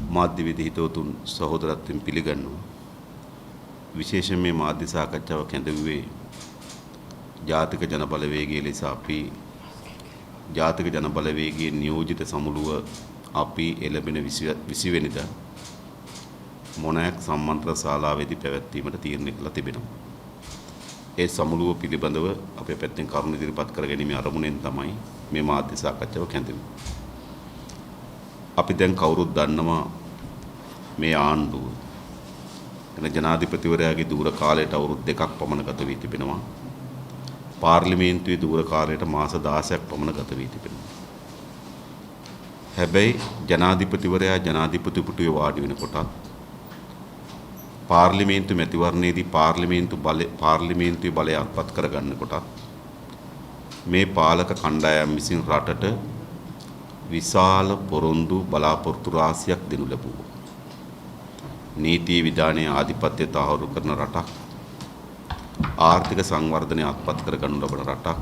මාධ්‍ය විදිහිතවතුන් සහෝදරත්වයෙන් පිළිගන්නවා. විශේෂයෙන් මේ මාධ්‍ය සාකච්ඡාව කැඳවුවේ ජාතික ජන බලවේගයේ ලෙස අපි ජාතික ජන බලවේගයේ නියෝජිත සමුළුව අපි එළඹෙන 20 වෙනිදා මොනෑක් සම්මන්ත්‍රණ ශාලාවේදී පැවැත්වීමට තීරණය කළා තිබෙනවා. ඒ සමුළුව පිළිබඳව අපේ පැත්තෙන් කරුණු ඉදිරිපත් කර ගැනීම අරමුණෙන් තමයි මේ මාධ්‍ය සාකච්ඡාව කැඳවුවේ. අපි දැන් කවුරුත් දන්නවා මේ ආණ්ඩුව එන ජනාධිපතිවරයාගේ දූර කාලයට අවුරුදු 2ක් පමණ ගත වී තිබෙනවා. පාර්ලිමේන්තුවේ දූර කාලයට මාස 16ක් පමණ ගත වී තිබෙනවා. හැබැයි ජනාධිපතිවරයා ජනාධිපති පුටුවේ වාඩි වෙනකොටත් පාර්ලිමේන්තු මැතිවරණයේදී පාර්ලිමේන්තුවේ බලය අත්පත් කරගන්නකොටත් මේ පාලක කණ්ඩායම් විසින් රටට විශාල පොරොන්දු බලාපොරොත්තු රාශියක් දෙනු ලැබුවා. නීති විධානයේ ආධිපත්‍ය තහවුරු කරන රටක්, ආර්ථික සංවර්ධනය අත්පත් කරගනු ලබන රටක්,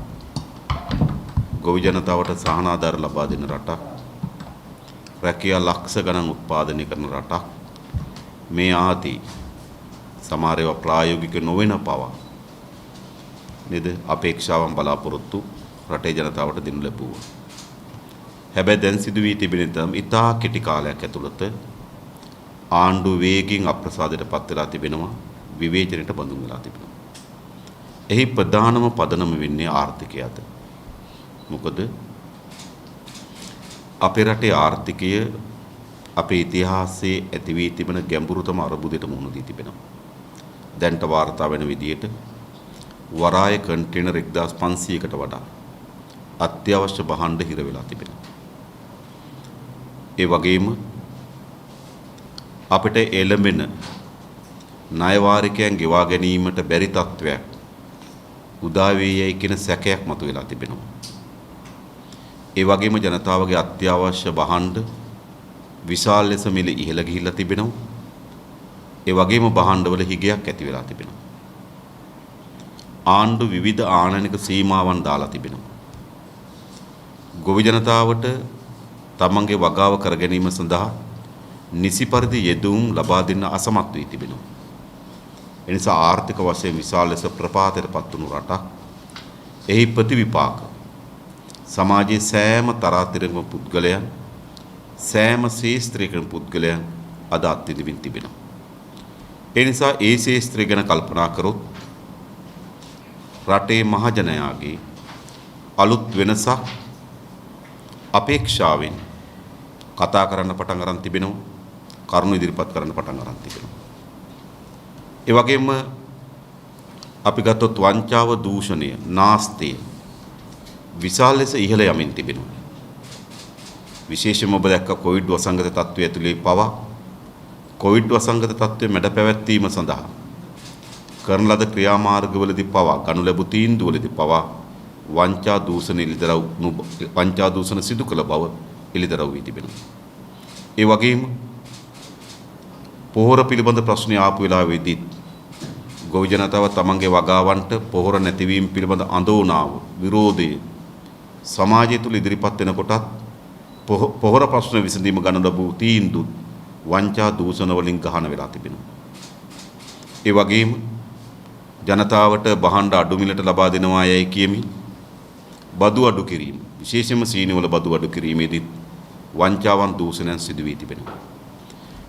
ගොවි ජනතාවට සහනාධාර ලබා දෙන රටක්, රැකියා ලක්ෂ ගණන් උත්පාදනය කරන රටක්, මේ ආදී සමහර ඒවා ප්‍රායෝගික නොවන පවා නේද අපේක්ෂාවන් බලාපොරොත්තු රටේ ජනතාවට දෙනු ලැබුවා. හැබැයි දැන් සිදු වී තිබෙන තම ඉතා කෙටි කාලයක් ඇතුළත ආණ්ඩු වේගින් අප්‍රසාදයටපත් වෙලා තිබෙනවා, විවේචනයට බඳුන් වෙලා තිබෙනවා. එහි ප්‍රධානම පදනම වෙන්නේ ආර්ථිකයද. මොකද අපේ රටේ ආර්ථිකය අපේ ඉතිහාසයේ ඇති වී තිබෙන ගැඹුරුතම අර්බුදයට මුහුණ දී තිබෙනවා. දැන්ට වාර්තා වෙන විදිහට වරාය කන්ටේනර් 1500කට වඩා අත්‍යවශ්‍ය භාණ්ඩ හිර වෙලා තිබෙනවා. ඒ වගේම අපිට එළඹෙන ණය වාරිකයන් ගෙවා ගැනීමට බැරි තත්වයක් උදා වේයයි කියන සැකයක් මතුවලා තිබෙනවා. ඒ වගේම ජනතාවගේ අත්‍යවශ්‍ය භාණ්ඩ විශාල ලෙස මිල ඉහළ ගිහිල්ලා තිබෙනවා. ඒ වගේම භාණ්ඩවල හිගයක් ඇති වෙලා තිබෙනවා. ආණ්ඩු විවිධ ආනයනික සීමාවන් දාලා තිබෙනවා. ගොවි ජනතාවට තමන්ගේ වගාව කර ගැනීම සඳහා නිසි පරිදි යෙදුම් ලබා දෙන්න අසමත් වී තිබෙනවා. එනිසා ආර්ථික වශයෙන් විශාල ලෙස ප්‍රපාතයටපත් වුණු රටක්. එහි ප්‍රතිවිපාක සමාජයේ සෑම තරාතිරකම පුද්ගලයන්, සෑම ශේෂ්ත්‍රයකම පුද්ගලයන් අද අත්විඳින්න තිබෙනවා. ඒ නිසා ඒ ශේෂ්ත්‍රය ගැන කල්පනා කරොත් රටේ මහජනයාගේ අලුත් වෙනසක් අපේක්ෂාවෙන් කතා කරන්න පටන් අරන් තිබෙනවා, කරුණු ඉදිරිපත් කරන්න පටන් අරන් තිබෙනවා. ඒ වගේම අපි ගත්තොත් වංචාව, දූෂණය, නාස්තිය විශාල ලෙස ඉහළ යමින් තිබෙනවා. විශේෂයෙන්ම ඔබ දැක්ක කොවිඩ් වසංගත තත්ත්වය ඇතුලේ පවා කොවිඩ් වසංගත තත්ත්වය මැඩ පැවැත්වීම සඳහා කරන ලද ක්‍රියාමාර්ගවලදී පවා ගනු ලැබු තීන්දුවලදී පවා වංචා දූෂණ සිදු කළ බව එළිදරව් වී තිබෙනවා. ඒ වගේම පොහොර පිළිබඳ ප්‍රශ්න ආපු වෙලාවේදී ගොවි ජනතාව තමන්ගේ වගාවන්ට පොහොර නැතිවීම පිළිබඳ අඳෝනාව, විරෝධය සමාජය තුළ ඉදිරිපත් වෙනකොටත් පොහොර ප්‍රශ්න විසඳීම ගනු ලැබූ තීන්දුව වංචා දූෂණ වලින් ගහන වෙලා තිබෙනවා. ඒ වගේම ජනතාවට භාණ්ඩ අඩු මිලට ලබා දෙනවා යයි කියමින් බදු අඩු කිරීම, විශේෂයෙන්ම සීනිවල බදු අඩු කිරීමේදී වංචාවන් දූෂණයන් සිදු වී තිබෙනවා.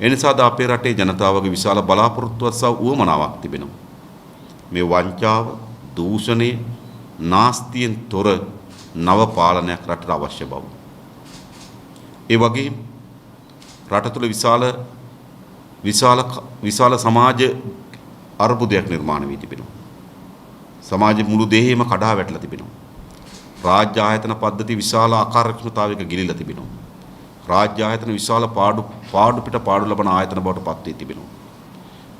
එනිසාද අපේ රටේ ජනතාවගේ විශාල බලාපොරොත්තුවක් සහ උවමනාවක් තිබෙනවා. මේ වංචාව, දූෂණය, නාස්තියෙන් තොර නව පාලනයක් රටට අවශ්‍ය බව. ඒ වගේම රට තුළ විශාල සමාජ අර්බුදයක් නිර්මාණය වී තිබෙනවා. සමාජ මුළු දෙහෙම කඩා වැටලා තිබෙනවා. රාජ්‍ය ආයතන පද්ධති විශාල අකාර්යක්ෂමතාවයක ගිලිලා තිබෙනවා. රාජ්‍ය ආයතන විශාල පාඩු ලබන ආයතන බවට පත් වී තිබෙනවා.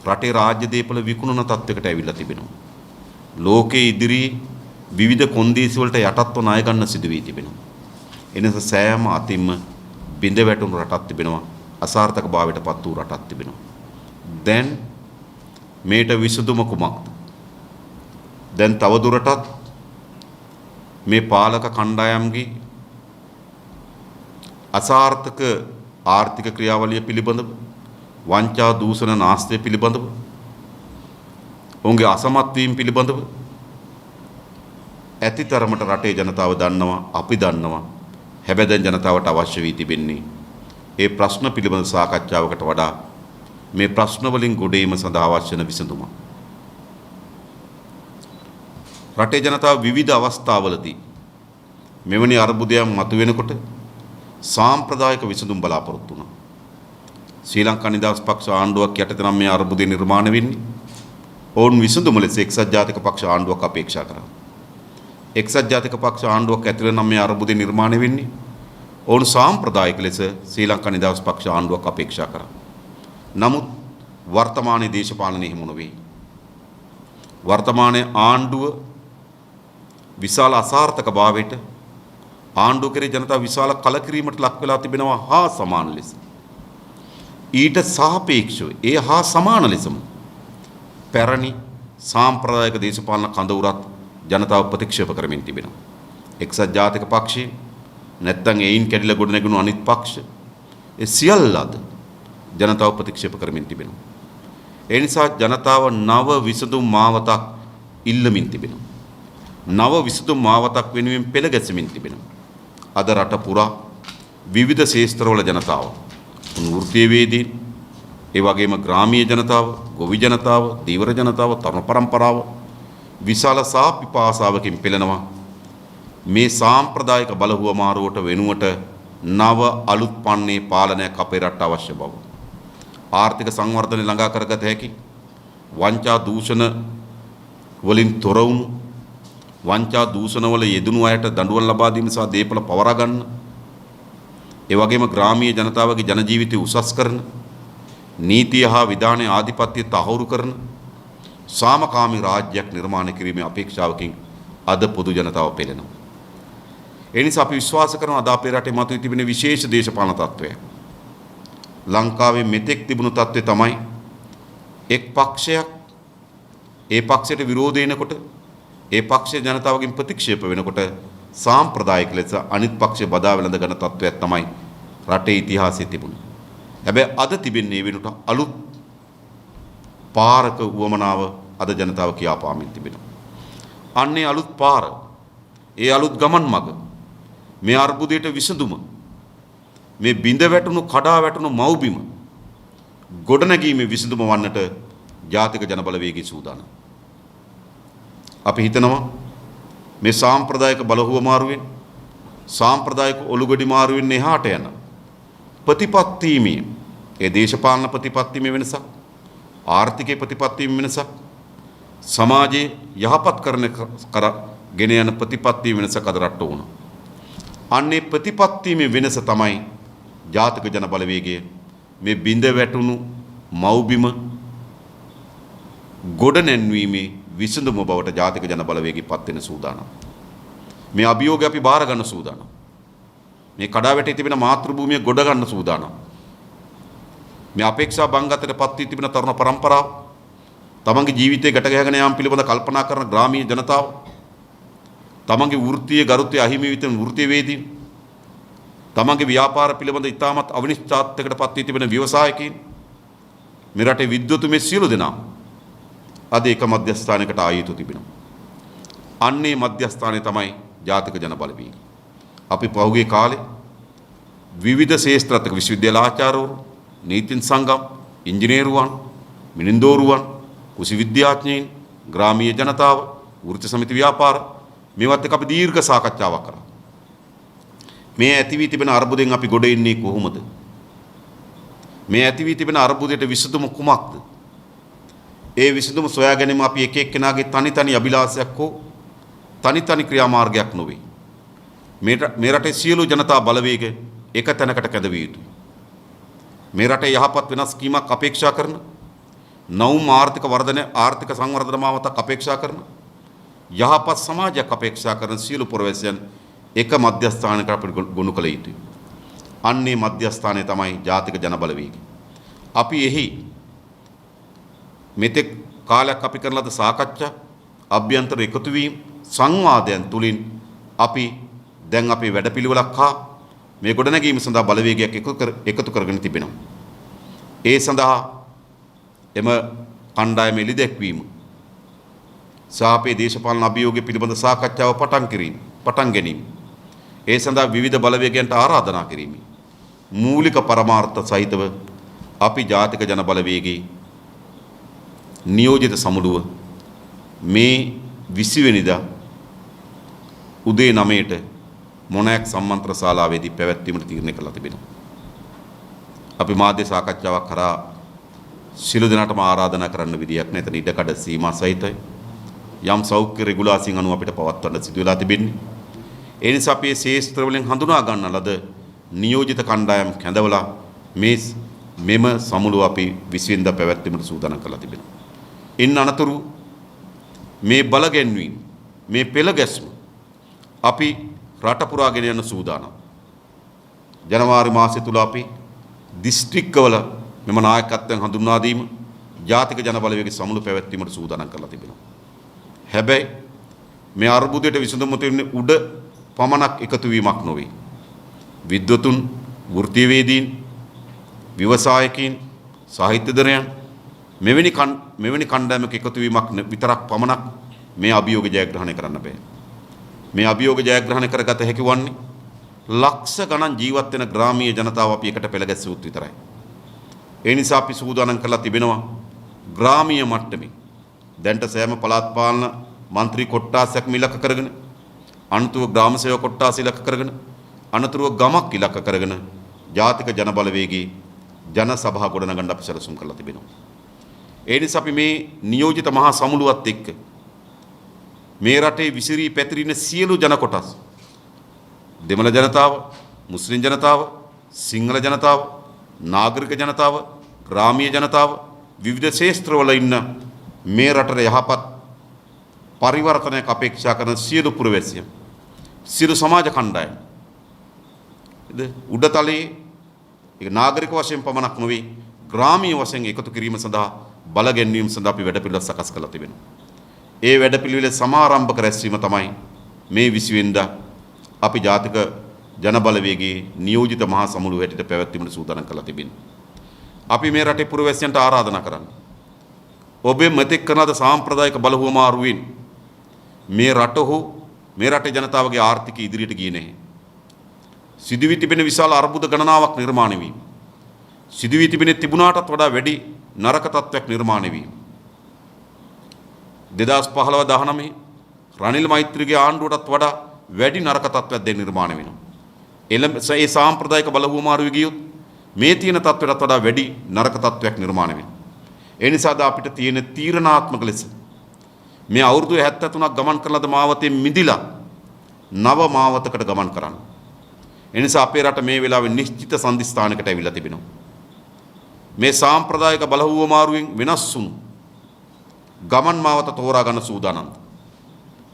රටේ රාජ්‍ය දේපල විකුණන තත්වයකට ඇවිල්ලා තිබෙනවා. ලෝකයේ ඉදිරියේ විවිධ කොන්දේසි වලට යටත්ව ණය ගන්න සිදු වී තිබෙනවා. එනිසා සෑම අතින්ම බිඳ වැටුණු රටක් තිබෙනවා. අසාර්ථක භාවයට පත් වූ රටක් තිබෙනවා. දැන් මේට විසඳුම කුමක්ද? දැන් තවදුරටත් මේ පාලක කණ්ඩායම්ගේ අසාර්ථක ආර්ථික ක්‍රියාවලිය පිළිබඳව වංචා දූෂණ නාස්තිය පිළිබඳව ඔවුන්ගේ අසමත් වීම පිළිබඳව ඇතිතරමට රටේ ජනතාව දන්නවා අපි දන්නවා. හැබැයි දැන් ජනතාවට අවශ්‍ය වී තිබෙන්නේ ඒ ප්‍රශ්න පිළිබඳ සාකච්ඡාවකට වඩා මේ ප්‍රශ්න වලින් ගොඩේම සඳහා අවශ්‍ය වෙන විසඳුම. රටේ ජනතාව විවිධ අවස්ථාවලදී මෙවැනි අර්බුදයන් මතුවෙනකොට සාම්ප්‍රදායික විසඳුම් බලාපොරොත්තු වුණා. ශ්‍රී ලංකා නිදහස් පක්ෂ ආණ්ඩුවක් යටතේ නම් මේ අර්බුදය නිර්මාණය වෙන්නේ. ඔවුන් විසඳුම ලෙස එක්සත් ජාතික පක්ෂ ආණ්ඩුවක් අපේක්ෂා කරා. එක්සත් ජාතික පක්ෂ ආණ්ඩුවක් ඇතුළේ නම් මේ අර්බුදය නිර්මාණය වෙන්නේ. ඔවුන් සාම්ප්‍රදායික ලෙස ශ්‍රී ලංකා නිදහස් පක්ෂ ආණ්ඩුවක් අපේක්ෂා කරා. නමුත් වර්තමානයේ දේශපාලනය එහෙම නොවේ. වර්තමානයේ ආණ්ඩුව විශාල අසාර්ථකභාවයට ආණ්ඩුව කෙරේ ජනතාව විශාල කලකිරීමට ලක් වෙලා තිබෙනවා හා සමාන ලෙස. ඊට සාපේක්ෂව ඒ හා සමාන ලෙසම පැරණි සාම්ප්‍රදායික දේශපාලන කඳවුරත් ජනතාව ප්‍රතික්ෂේප කරමින් තිබෙනවා. එක්සත් ජාතික පක්ෂය නැත්නම් එයින් කැඩිලා ගොඩ නැගුණු අනිත් පක්ෂ ඒ සියල්ලද ජනතාව ප්‍රතික්ෂේප කරමින් තිබෙනවා. ඒ නිසා ජනතාව නව විසඳුම් මාවතක් ඉල්ලමින් තිබෙනවා. නව විසඳුම් මාවතක් වෙනුවෙන් පෙළ ගැසෙමින් තිබෙනවා. අද රට පුරා විවිධ ශේෂ්ත්‍රවල ජනතාව, වෘත්තීයවේදීන්, ඒ වගේම ග්‍රාමීය ජනතාව, ගොවි ජනතාව, දීවර ජනතාව, තරුණ පරම්පරාව විශාල සාපිපාසාවකින් පෙළෙනවා. මේ සාම්ප්‍රදායික බලහුවමාරුවට වෙනුවට නව අලුත් පන්නේ පාලනයක් අපේ රට අවශ්‍ය බව. ආර්ථික සංවර්ධනය ළඟා කරගත හැකි, වංචා දූෂණ වලින් තොර වුණු, වංචා දූෂණ වල යෙදුණු අයට දඬුවම් ලබා දීම සහ දේපල පවරා ගන්න, ඒ වගේම ග්‍රාමීය ජනතාවගේ ජන ජීවිතය උසස් කරන, නීතිය හා විධානයේ ආධිපත්‍ය තහවුරු කරන සාමකාමී රාජ්‍යයක් නිර්මාණය කිරීමේ අපේක්ෂාවකින් අද පොදු ජනතාව පෙළෙනවා. ඒ නිසා අපි විශ්වාස කරනවා අද අපේ රටේ මතුවී තිබෙන විශේෂ දේශපාලන තත්ත්වය. ලංකාවේ මෙතෙක් තිබුණු තත්ත්වය තමයි එක් පක්ෂයක් ඒ පක්ෂයට විරෝධ වෙනකොට ඒ පක්ෂයේ ජනතාවගෙන් ප්‍රතික්ෂේප වෙනකොට සාම්ප්‍රදායික ලෙස අනිත් පක්ෂය බදා වැළඳ ගන්න තත්ත්වයක් තමයි රටේ ඉතිහාසයේ තිබුණේ. හැබැයි අද තිබෙන්නේ වෙනුට අලුත් පාරක උවමනාව අද ජනතාව කියාපාමින් තිබෙනවා. අන්නේ අලුත් පාර, ඒ අලුත් ගමන් මඟ, මේ අර්බුදයට විසඳුම, මේ බිඳ වැටුණු කඩා වැටුණු මව්බිම ගොඩනැගීමේ විසඳුම වන්නට ජාතික ජනබලවේගී සූදානම්. අපි හිතනවා මේ සාම්ප්‍රදායික බලහුවමාරුවෙන්, සාම්ප්‍රදායික ඔලුගොඩි මාරුවෙන් එහාට යන ප්‍රතිපත්තිමේ, ඒ දේශපාලන ප්‍රතිපත්තිමේ වෙනසක්, ආර්ථිකයේ ප්‍රතිපත්තිමේ වෙනසක්, සමාජයේ යහපත් ගෙන යන ප්‍රතිපත්තිමේ වෙනසක් අද රට වුණා. අන්නේ ප්‍රතිපත්තිමේ වෙනස තමයි ජාතික ජන බලවේගය මේ බිඳ වැටුණු මව්බිම ගොඩ නැන්වීමේ විසඳුම බවට ජාතික ජන බලවේගය පත් වෙන සූදානම්. මේ අභියෝගය අපි බාර ගන්න සූදානම්. මේ කඩා වැටී තිබෙන මාතෘ භූමිය ගොඩ ගන්න සූදානම්. මේ අපේක්ෂා බංගතට පත් වී තිබෙන තරුණ පරම්පරාව, තමන්ගේ ජීවිතේ ගැට ගැහගෙන යාම පිළිබඳ කල්පනා කරන ග්‍රාමීය ජනතාව, තමන්ගේ වෘත්තීය ගරුත්වය අහිමි විතර වෘත්තීයවේදීන්, තමන්ගේ ව්‍යාපාර පිළිබඳ ඉතාමත් අවිනිශ්චිතත්වයකට පත් වී තිබෙන ව්‍යවසායකයින්, මේ රටේ විද්වතුන්, මේ සියලු දෙනා අද එක මධ්‍යස්ථානයකට ආ යුතු තිබෙනවා. අන්නේ මධ්‍යස්ථානය තමයි ජාතික ජන බලවේගය. අපි පහුගිය කාලේ විවිධ ශේෂ්ත්‍රාත්මක විශ්වවිද්‍යාල ආචාර්යවරු, නීතිඥ සංගම්, ඉංජිනේරුවන්, මිනින්දෝරුවන්, කුසි විද්‍යාඥයින්, ග්‍රාමීය ජනතාව, වෘත්ති සමිති ව්‍යාපාර, මේවත් එක්ක අපි දීර්ඝ සාකච්ඡාවක් කරා. මේ ඇති වී තිබෙන අර්බුදයෙන් අපි ගොඩ එන්නේ කොහොමද? මේ ඇති වී තිබෙන අර්බුදයට විසඳුම කුමක්ද? ඒ විසඳුම සොයා ගැනීම අපි එක එක්කෙනාගේ තනි අභිලාෂයක් හෝ තනි ක්‍රියාමාර්ගයක් නොවේ. මේ රටේ සියලු ජනතා බලවේග එක තැනකට කැඳවිය යුතුයි. මේ රටේ යහපත් වෙනස් කීමක් අපේක්ෂා කරන, නවුම් ආර්ථික සංවර්ධන මාවතක් අපේක්ෂා කරන, යහපත් සමාජයක් අපේක්ෂා කරන සියලු පුරවැසියන් එක මධ්‍යස්ථානයකට අපිට ගොනු කළ යුතුයි. අන්නේ මධ්‍යස්ථානය තමයි ජාතික ජන බලවේගය. අපි එහි මෙතෙක් කාලයක් අපි කරන ලද සාකච්ඡා, අභ්‍යන්තර එකතු වීම, සංවාදයන් තුලින් අපි දැන් අපේ වැඩපිළිවෙලක් හා මේ ගොඩනැගීම සඳහා බලවේගයක් එකතු කරගෙන තිබෙනවා. ඒ සඳහා එම කණ්ඩායම එළිදැක්වීම සහ අපේ දේශපාලන අභියෝගය පිළිබඳ සාකච්ඡාව පටන් ගැනීම, ඒ සඳහා විවිධ බලවේගයන්ට ආරාධනා කිරීම මූලික පරමාර්ථ සහිතව අපි ජාතික ජන බලවේගයේ නියෝජිත සමුළුව මේ 20 වෙනිදා උදේ 9ට මොනෑක් සම්මන්ත්‍රණ ශාලාවේදී පැවැත්වීමට තීරණය කළා තිබෙනවා. අපි මාධ්‍ය සාකච්ඡාවක් කරා සිළු දෙනාටම ආරාධනා කරන්න විදියක් නැත. ඉඩකඩ සීමා සහිතයි. යම් සෞඛ්‍ය රෙගුලාසින් අනුව අපිට පවත්වන්න සිදු වෙලා තිබෙන්නේ. ඒ නිසා අපි මේ ශේෂ්ත්‍ර වලින් හඳුනා ගන්න ලද නියෝජිත කණ්ඩායම් කැඳවලා මෙම සමුළුව අපි 20 වෙනිදා පැවැත්වීමට සූදානම් කරලා තිබෙනවා. ඉන් අනතුරු මේ බල ගැන්වීම, මේ පෙළ ගැස්ම අපි රට පුරා ගෙන යන සූදානම්. ජනවාරි මාසය තුල අපි දිස්ත්‍රික්කවල මෙම නායකත්වයන් හඳුන්වා දීම ජාතික ජන බලවේගයේ සමුළු පැවැත්වීමට සූදානම් කරලා තිබෙනවා. හැබැයි මේ අර්බුදයට විසඳුම දෙන්නේ උඩ පමණක් එකතු වීමක් නොවේ. විද්වතුන්, වෘත්තීයවේදීන්, ව්‍යවසායකින්, සාහිත්‍යදරයන් මෙවැනි කණ්ඩායමක එකතු වීමක් විතරක් පමණක් මේ අභියෝග ජයග්‍රහණය කරන්න බෑ. මේ අභියෝග ජයග්‍රහණය කරගත හැකි වන්නේ ලක්ෂ ගණන් ජීවත් වෙන ග්‍රාමීය ජනතාව අපි එකට පෙළ ගැස්සුවොත් විතරයි. ඒ නිසා අපි සූදානම් කරලා තිබෙනවා ග්‍රාමීය මට්ටමේ දැන්ට සෑම පළාත් පාලන മന്ത്രി කොට්ටාසයක් ඉලක්ක කරගෙන, අනතුරුව ග්‍රාම සේවක කොට්ටාස ඉලක්ක කරගෙන, අනතුරුව ගමක් ඉලක්ක කරගෙන ජාතික ජන බලවේගයේ ජන සභා ගොඩනගන්න අපි සැලසුම් කරලා තිබෙනවා. ඒ නිසා අපි මේ නියෝජිත මහා සමුළුවත් එක්ක මේ රටේ විසිරී පැතිරින සියලු ජන කොටස්, දෙමළ ජනතාව, මුස්ලිම් ජනතාව, සිංහල ජනතාව, නාගරික ජනතාව, ග්‍රාමීය ජනතාව, විවිධ ශේෂ්ත්‍රවල ඉන්න මේ රටේ යහපත් පරිවර්තනයක් අපේක්ෂා කරන සියලු පුරවැසියන්, සියලු සමාජ කණ්ඩායම් උඩතලයේ ඒක නාගරික වශයෙන් පමණක් නොවේ ග්‍රාමීය වශයෙන් එකතු කිරීම සඳහා බල ගැන්වීම සඳහා අපි වැඩපිළිවෙළ සකස් කරලා තිබෙනවා. ඒ වැඩපිළිවෙල සමාරම්භක රැස්වීම තමයි මේ 20 වෙනිදා අපි ජාතික ජන බලවේගයේ නියෝජිත මහා සමුළුව හැටියට පැවැත්වීමට සූදානම් කරලා තිබෙනවා. අපි මේ රටේ පුරවැසියන්ට ආරාධනා කරන්නේ ඔබේ මෙතෙක් කරන ලද සාම්ප්‍රදායික බලහුවමාරුවෙන් මේ රට හෝ මේ රටේ ජනතාවගේ ආර්ථිකය ඉදිරියට ගියේ නැහැ. සිදුවී තිබෙන විශාල අර්බුද ගණනාවක් නිර්මාණය වීම, සිදුවී තිබෙන තිබුණාටත් වඩා වැඩි නරක තත්ත්වයක් නිර්මාණය වීම, 2015-19 රනිල් මෛත්‍රීගේ ආණ්ඩුවටත් වඩා වැඩි නරක තත්ත්වයක් දැන් නිර්මාණය වෙනවා. ඒ සාම්ප්‍රදායික බලහුවමාරුවේ ගියොත් මේ තියෙන තත්ත්වයටත් වඩා වැඩි නරක තත්ත්වයක් නිර්මාණය වෙනවා. ඒ නිසාද අපිට තියෙන තීරණාත්මක ලෙස මේ අවුරුදු 73ක් ගමන් කරන ලද මාවතෙන් මිදිලා නව මාවතකට ගමන් කරන්න. ඒ නිසා අපේ රට මේ වෙලාවේ නිශ්චිත සන්දිස්ථානයකට ඇවිල්ලා තිබෙනවා. මේ සාම්ප්‍රදායික බලහුවමාරුවෙන් වෙනස් වුණු ගමන් මාවත තෝරා ගන්න සූදානම්ද?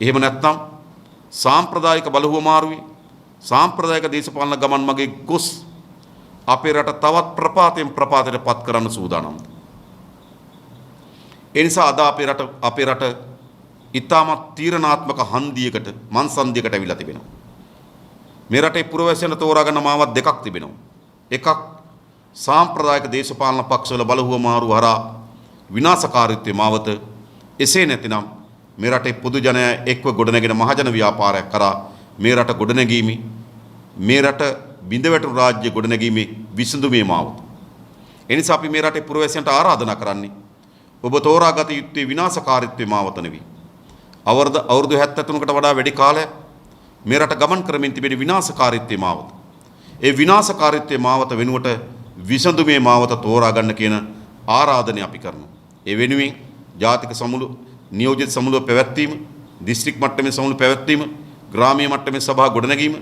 එහෙම නැත්නම් සාම්ප්‍රදායික බලහුවමාරුවේ සාම්ප්‍රදායික දේශපාලන ගමන් මගේ ගොස් අපේ රට තවත් ප්‍රපාතයෙන් ප්‍රපාතයට පත් කරන්න සූදානම්ද? ඒ නිසා අද අපේ රට ඉතාමත් තීරණාත්මක හන්දියකට මන්සන්දියකට ඇවිල්ලා තිබෙනවා. මේ රටේ පුරවැසියන් තෝරා ගන්න මාවත් දෙකක් තිබෙනවා. එකක් සාම්ප්‍රදායික දේශපාලන පක්ෂවල බලහුවමාරු හරහා විනාශකාරීත්වයේ මාවත. එසේ නැතිනම් මේ රටේ පොදු ජනයා එක්ව ගොඩනැගෙන මහජන ව්‍යාපාරයක් කරා මේ රට ගොඩනැගීමේ, මේ රට බිඳවැටුණු රාජ්‍ය ගොඩනැගීමේ විසඳුමේ මාවත. ඒ නිසා අපි මේ රටේ පුරවැසියන්ට ආරාධනා කරන්නේ ඔබ තෝරාගත යුත්තේ විනාශකාරීත්වයේ මාවත නෙවෙයි. අවුරුදු 73කට වඩා වැඩි කාලයක් මේ රට ගමන් කරමින් තිබෙන විනාශකාරීත්වයේ මාවත. ඒ විනාශකාරීත්වයේ මාවත වෙනුවට විසඳුමේ මාවත තෝරා ගන්න කියන ආරාධනය අපි කරනවා. ඒ වෙනුවෙන් ජාතික සමුළු නියෝජිත සමුළුව පැවැත්වීම, දිස්ත්‍රික් මට්ටමේ සමුළු පැවැත්වීම, ග්‍රාමීය මට්ටමේ සභා ගොඩනැගීම,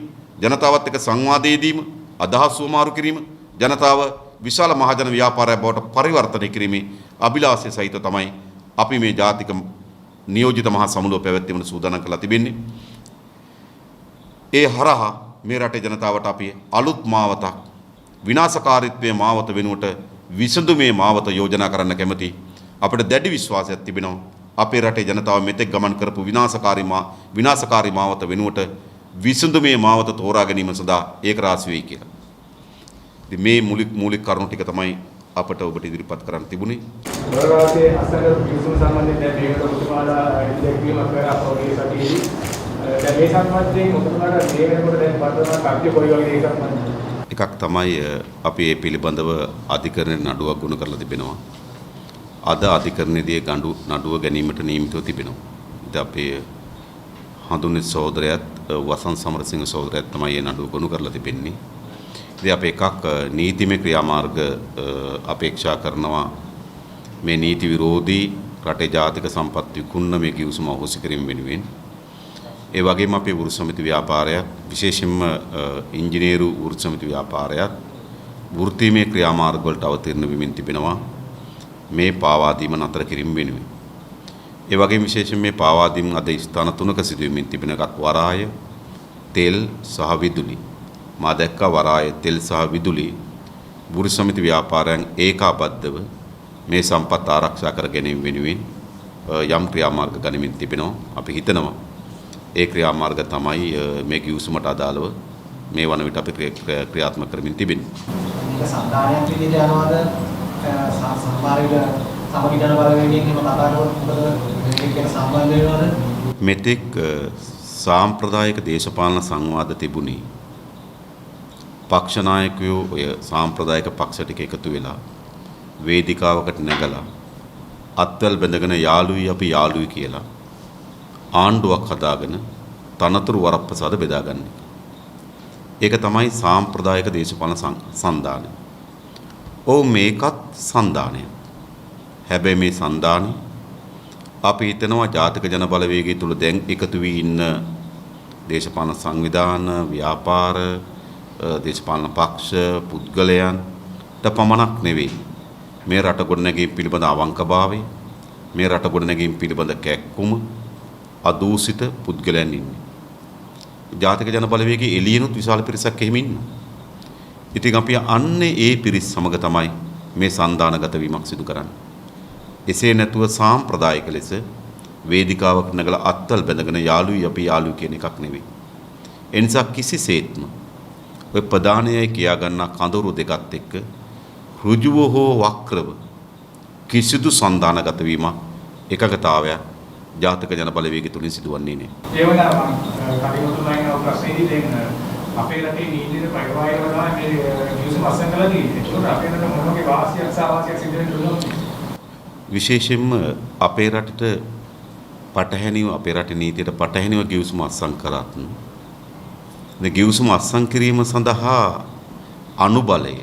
ජනතාවත් එක්ක සංවාදයේදීම අදහස් වමාරු කිරීම, ජනතාව විශාල මහජන ව්‍යාපාරයක් බවට පරිවර්තනය කිරීමේ අභිලාෂය සහිත තමයි අපි මේ ජාතික නියෝජිත මහා සමුළුව පැවැත්වීමට සූදානම් කරලා තිබෙන්නේ. ඒ හරහා මේ රටේ ජනතාවට අපි අලුත් මාවතක්, විනාශකාරීත්වයේ මාවත වෙනුවට විසඳුමේ මාවත යෝජනා කරන්න කැමති. අපිට දැඩි විශ්වාසයක් තිබෙනවා අපේ රටේ ජනතාව මෙතෙක් ගමන් කරපු විනාශකාරී මාවත වෙනුවට විසඳුමේ මාවත තෝරා ගැනීම සඳහා ඒක රාශි වෙයි කියලා. ඉතින් මේ මූලික කරුණු ටික තමයි අපට ඔබට ඉදිරිපත් කරන්න තිබුණේ. වරවාසේ අසංගත කිවිසුම සම්බන්ධයෙන් දැන් මේකට ඔබතුමාලා ඉදිරියක්වීමක් කරා පොඩි සතියේදී දැන් මේ සම්බන්ධයෙන් ඔබතුමාලා මේ වෙනකොට දැන් වර්තමාන කර්තව්‍ය කොයි වගේ එකක් මන්ද? එකක් තමයි අපි මේ පිළිබඳව අධිකරණ නඩුවක් ගොනු කරලා තිබෙනවා. අද අධිකරණයේදී නඩුව ගැනීමට නියමිතව තිබෙනවා. ඉතින් අපේ හඳුන්වන සහෝදරයාත් වසන්ත සමරසිංහ සහෝදරයාත් තමයි මේ නඩුව ගොනු කරලා තිබෙන්නේ. ඉතින් අපි එකක් නීතිමය ක්‍රියාමාර්ග අපේක්ෂා කරනවා මේ නීති විරෝධී රටේ ජාතික සම්පත් විකුණන මේ කිවිසුම අහෝසි කිරීම වෙනුවෙන්. ඒ වගේම අපේ වෘත්ති සමිති ව්‍යාපාරයක් විශේෂයෙන්ම ඉංජිනේරු වෘත්ති සමිති ව්‍යාපාරයක් වෘත්තීමය ක්‍රියාමාර්ග වලට අවතීර්ණ වෙමින් තිබෙනවා මේ පාවා දීම නතර කිරීම වෙනුවෙන්. ඒ වගේම විශේෂයෙන් මේ පාවා දීම අද ස්ථාන තුනක සිදු වෙමින් තිබෙන එකක් වරාය, තෙල් සහ විදුලි. මා දැක්කා වරාය, තෙල් සහ විදුලි වෘත්ති සමිති ව්‍යාපාරයන් ඒකාබද්ධව මේ සම්පත් ආරක්ෂා කර ගැනීම වෙනුවෙන් යම් ක්‍රියාමාර්ග ගනිමින් තිබෙනවා. අපි හිතනවා ඒ ක්‍රියාමාර්ග තමයි මේ කිවිසුමට අදාළව මේ වන විට අපි ක්‍රියාත්මක කරමින් තිබෙන්නේ. මේක සම්දානයක් විදිහට යනවාද සම්මාරික සමගිජන බලවේගයෙන් එහෙම කතා කරනකොට මොකද මේක සම්බන්ධ වෙනවද? මෙතෙක් සාම්ප්‍රදායික දේශපාලන සංවාද තිබුණේ පක්ෂ නායකයෝ ඔය සාම්ප්‍රදායික පක්ෂ ටික එකතු වෙලා වේදිකාවකට නැගලා අත්වල බැඳගෙන යාළුයි අපි යාළුයි කියලා ආණ්ඩුවක් හදාගෙන තනතුරු වරප්‍රසාද බෙදාගන්නේ. ඒක තමයි සාම්ප්‍රදායික දේශපාලන සන්දානය. මේකත් සන්දානය. හැබැයි මේ සන්දානය අපි හිතනවා ජාතික ජන බලවේගය තුල දැන් එකතු වී ඉන්න දේශපාලන සංවිධාන, ව්‍යාපාර, දේශපාලන පක්ෂ, පුද්ගලයන්ට පමණක් නෙවෙයි. මේ රට ගොඩනැගීම පිළිබඳ අවංකභාවය, මේ රට ගොඩනැගීම පිළිබඳ කැක්කුම අදූසිත පුද්ගලයන් ඉන්නේ. ජාතික ජන බලවේගයේ එළියනොත් විශාල පිරිසක් එහෙම ඉන්නවා. ඉතින් අපි අන්නේ ඒ පිරිස් සමග තමයි මේ සන්දානගත වීමක් සිදු කරන්නේ. එසේ නැතුව සාම්ප්‍රදායික ලෙස වේදිකාවක් නැගලා අත්වල බැඳගෙන යාළුයි අපි යාළුයි කියන එකක් නෙවෙයි. ඒ නිසා කිසිසේත්ම ඔය ප්‍රධානයයි කියා ගන්නා කඳවුරු දෙකත් එක්ක ඍජුව හෝ වක්‍රව කිසිදු සන්දානගත වීමක් එකගතාවයක් ජාතික ජන බලවේගය තුලින් සිදුවන්නේ නැහැ. ඒ වගේම කලිමුතුමයින් ප්‍රශ්නේදී දැන් අපේ රටේ නීතියේ ප්‍රයෝගය වල මේ කිවිසුම අසංකලලා තියෙන්නේ. ඒක අපේ රට මොනවාගේ වාසියක් සාවාසියක් සිදු වෙන්න පුළුවන්ද? විශේෂයෙන්ම අපේ රටට පටහැනිව අපේ රටේ නීතියට පටහැනිව කිවිසුම අත්සන් කරත් මේ කිවිසුම අත්සන් කිරීම සඳහා අනුබලය,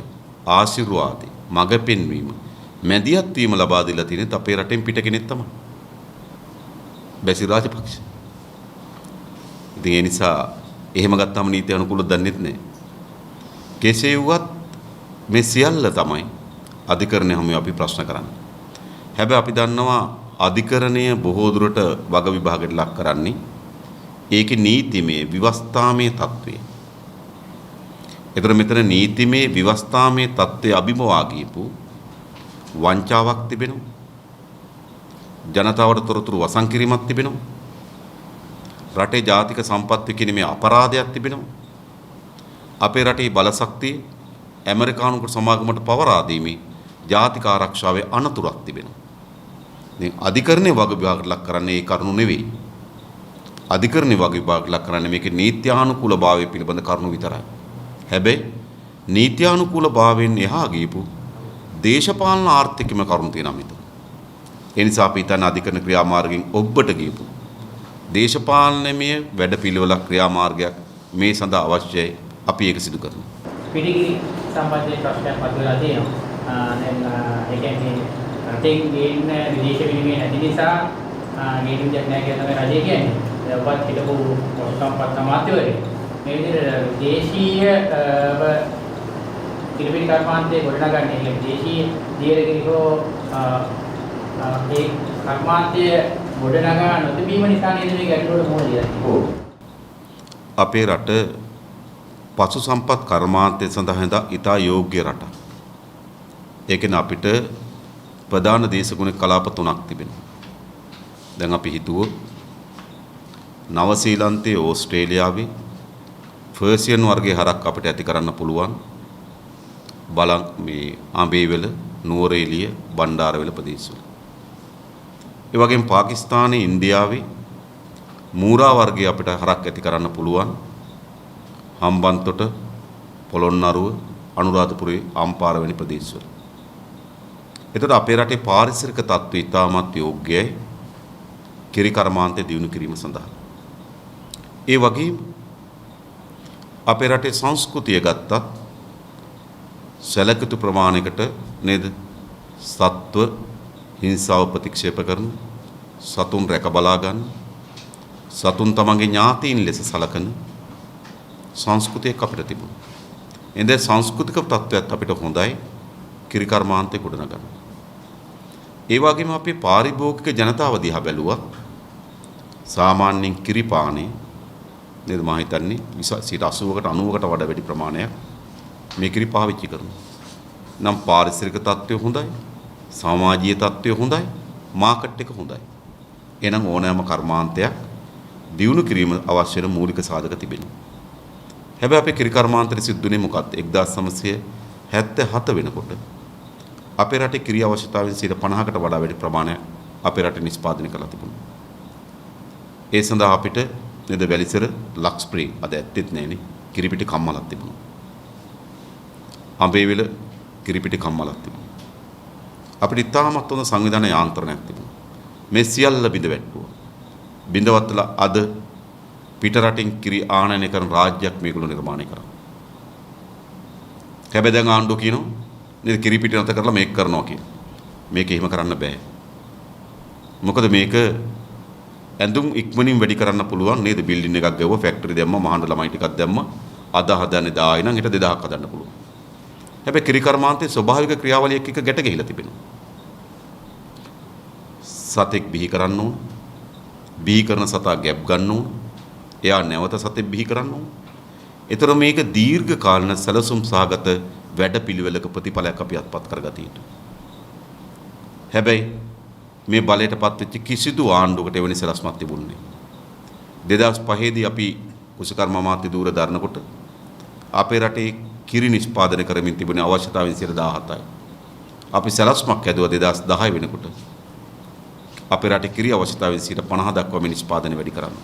ආශිර්වාදය, මඟ පෙන්වීම, මැදිහත් වීම ලබා දීලා තියෙන්නේ අපේ රටෙන් පිට කෙනෙක් තමයි. බැසිල් රාජපක්ෂ. ඉතින් ඒ නිසා එහෙම ගත්තාම නීති අනුකූලව දන්නෙත් නැහැ. කෙසේ වුවත් මේ සියල්ල තමයි අධිකරණය හැම අපි ප්‍රශ්න කරන්නේ. හැබැයි අපි දන්නවා අධිකරණය බොහෝ දුරට වග විභාගයට ලක් කරන්නේ ඒකේ නීතිමය විවස්ථාමය තත්ත්වය. ඒතර මෙතන නීතිමය විවස්ථාමය තත්ත්වයේ අභිමවා ගියපු වංචාවක් තිබෙනවා. ජනතාවට තොරතුරු වසන් කිරීමක් තිබෙනවා. රටේ ජාතික සම්පත් විකිණීමේ අපරාධයක් තිබෙනවා. අපේ රටේ බලශක්තිය ඇමරිකානු සමාගමට පවරා දීමේ ජාතික ආරක්ෂාවේ අනතුරක් තිබෙනවා. දැන් අධිකරණයේ වග විභාගයට ලක් කරන්නේ ඒ කරුණු නෙවෙයි. අධිකරණයේ වග විභාගයට ලක් කරන්නේ මේකේ නීත්‍යානුකූලභාවය පිළිබඳ කරුණු විතරයි. හැබැයි නීත්‍යානුකූලභාවයෙන් එහා ගියපු දේශපාලන ආර්ථිකම කරුණු තියෙනවා මෙතන. ඒ නිසා අපි හිතන අධිකරණ ක්‍රියාමාර්ගයෙන් ඔබට ගියපු දේශපාලනමය වැඩපිළිවෙලක් ක්‍රියාමාර්ගයක් මේ සඳහා අවශ්‍යයි. අපි ඒක සිදු කරනවා. පිළිගිරි සම්බන්ධයෙන් ප්‍රශ්නයක් මතුවලා තියෙනවා. දැන් ඒ කියන්නේ රටෙන් ගේන්න විදේශ විනිමය නැති නිසා ගේන්න දෙයක් නැහැ කියලා තමයි රජය කියන්නේ. ඔබත් හිටපු සම්පත් අමාත්‍යවරයෙක්. මේ විදිහට දේශීය පිළිපිලි කර්මාන්තයේ ගොඩනගන්නේ කියන්නේ දේශීය දියරගිරිකෝ ඒ කර්මාන්තයේ ගොඩනගා නොතිබීම නිසා නේද මේ ගැටලුවට මුහුණ දීලා අපේ රට පසු සම්පත් කර්මාන්තය සඳහා ඉතා යෝග්‍ය රටක්. ඒ කියන්නේ අපිට ප්‍රධාන දේශගුණික කලාප තුනක් තිබෙනවා. දැන් අපි හිතුවොත් නවසීලන්තයේ, ඕස්ට්‍රේලියාවේ ෆර්සියන් වර්ගයේ හරක් අපිට ඇති කරන්න පුළුවන් බලන් මේ අඹේවැල, නුවරඑළිය, බණ්ඩාරවැල ප්‍රදේශවල. ඒ වගේම පාකිස්තානයේ, ඉන්දියාවේ මූරා වර්ගයේ අපිට හරක් ඇති කරන්න පුළුවන් හම්බන්තොට, පොළොන්නරුව, අනුරාධපුරයේ අම්පාර වැනි ප්‍රදේශවල. එතකොට අපේ රටේ පාරිසරික තත්ත්වය ඉතාමත් යෝග්‍යයි කිරි කර්මාන්තය දියුණු කිරීම සඳහා. ඒ වගේම අපේ රටේ සංස්කෘතිය ගත්තත් සැලකිතු ප්‍රමාණයකට නේද සත්ව හිංසාව ප්‍රතික්ෂේප කරන, සතුන් රැක බලා ගන්න, සතුන් තමන්ගේ ඥාතීන් ලෙස සලකන සංස්කෘතියක් අපිට තිබුණා. එඳ සංස්කෘතික තත්ත්වයක් අපිට හොඳයි කිරි කර්මාන්තය ගොඩනගන්න. ඒ වගේම අපි පාරිභෝගික ජනතාව දිහා බැලුවා සාමාන්‍යයෙන් කිරි පානේ නේද මම හිතන්නේ 80කට 90කට වඩා වැඩි ප්‍රමාණයක් මේ කිරි පාවිච්චි කරනවා. නම් පාරිසරික තත්ත්වය හොඳයි, සමාජීය තත්ත්වය හොඳයි, මාකට් එක හොඳයි. එහෙනම් ඕනෑම කර්මාන්තයක් දියුණු කිරීම අවශ්‍ය වෙන මූලික සාධක තිබෙනවා. හැබැයි අපේ කිරි කර්මාන්තයේ සිද්ධුනේ මොකක්ද? 1977 වෙනකොට අපේ රටේ කිරි අවශ්‍යතාවයෙන් 50%කට වඩා වැඩි ප්‍රමාණයක් අපේ රටේ නිෂ්පාදනය කරලා තිබුණා. ඒ සඳහා අපිට නේද වැලිසර ලක්ස්ප්‍රේ අද ඇත්තෙත් නැහැනේ කිරිපිටි කම්මලක් තිබුණා. අඹේවිල කිරිපිටි කම්මලක් තිබුණා. අපිට ඉතාමත් හොඳ සංවිධාන යාන්ත්‍රණයක් තිබුණා. මේ සියල්ල බිඳ වැටුවා. බිඳවත්ලා අද පිට රටින් කිරි ආනයනය කරන රාජ්‍යයක් මේගොල්ලෝ නිර්මාණය කරා. හැබැයි දැන් ආණ්ඩුව කියනවා නේද කිරිපිටි නැත කරලා මේක කරනවා කියලා. මේක එහෙම කරන්න බෑ. මොකද මේක ඇඳුම් ඉක්මනින් වැඩි කරන්න පුළුවන් නේද? බිල්ඩින් එකක් ගවුව, ෆැක්ටරි දැම්ම, මහාන ළමයි ටිකක් දැම්ම, අද හදන්නේ 1000යි නම් හෙට 2000ක් හදන්න පුළුවන්. හැබැයි කිරි කර්මාන්තයේ ස්වභාවික ක්‍රියාවලියක් එක්ක ගැට ගිහිලා තිබෙනවා. සතෙක් බිහි කරන්න ඕන. බිහි කරන සතා ගැප් ගන්න ඕන. එයා නැවත සතෙක් බිහි කරන්න ඕන. ඒතර මේක දීර්ඝ කාලන සැලසුම් සහගත වැඩපිළිවෙලක ප්‍රතිඵලයක් අපි අත්පත් කරගත යුතුයි. හැබැයි මේ බලයටපත් වෙච්ච කිසිදු ආණ්ඩුවකට එවැනි සැලැස්මක් තිබුණේ නැහැ. 2005 දී අපි කුසකර්ම අමාත්‍ය ධූර දරනකොට අපේ රටේ කිරි නිෂ්පාදනය කරමින් තිබුණේ අවශ්‍යතාවයෙන් 17යි. අපි සැලැස්මක් ඇදුවා 2010 වෙනකොට අපේ රටේ කිරි අවශ්‍යතාවයෙන් 50 දක්වා මේ නිෂ්පාදනය වැඩි කරන්න.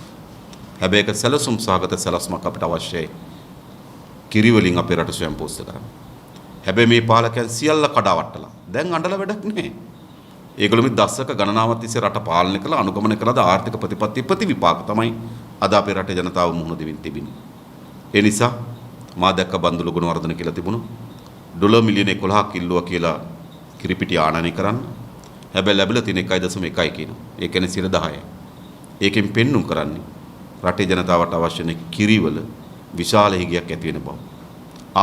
හැබැයි ඒක සැලසුම් සහගත සැලැස්මක් අපිට අවශ්‍යයි. කිරි වලින් අපේ රට ස්වයං පෝෂ්‍ය කරන්න. හැබැයි මේ පාලකයන් සියල්ල කඩාවට්ටලා දැන් අඬලා වැඩක් නැහැ. ඒගොල්ලෝ මේ දශක ගණනාවක් තිස්සේ රට පාලනය කළා, අනුගමනය කළාද ආර්ථික ප්‍රතිපත්ති ප්‍රතිවිපාක තමයි අද අපේ රටේ ජනතාව මුහුණ දෙමින් තිබෙන්නේ. ඒ නිසා මා දැක්ක බන්දුල ගුණවර්ධන කියලා තිබුණා ඩොලර් මිලියන 11ක් ඉල්ලුවා කියලා කිරිපිටි ආනයනය කරන්න. හැබැයි ලැබිලා තියෙන 1.1 කියනවා. ඒ කියන්නේ 10යි. ඒකෙන් පෙන්눔 කරන්නේ රටේ ජනතාවට අවශ්‍ය නැ කිරිවල විශාල හිගයක් ඇති වෙන බව.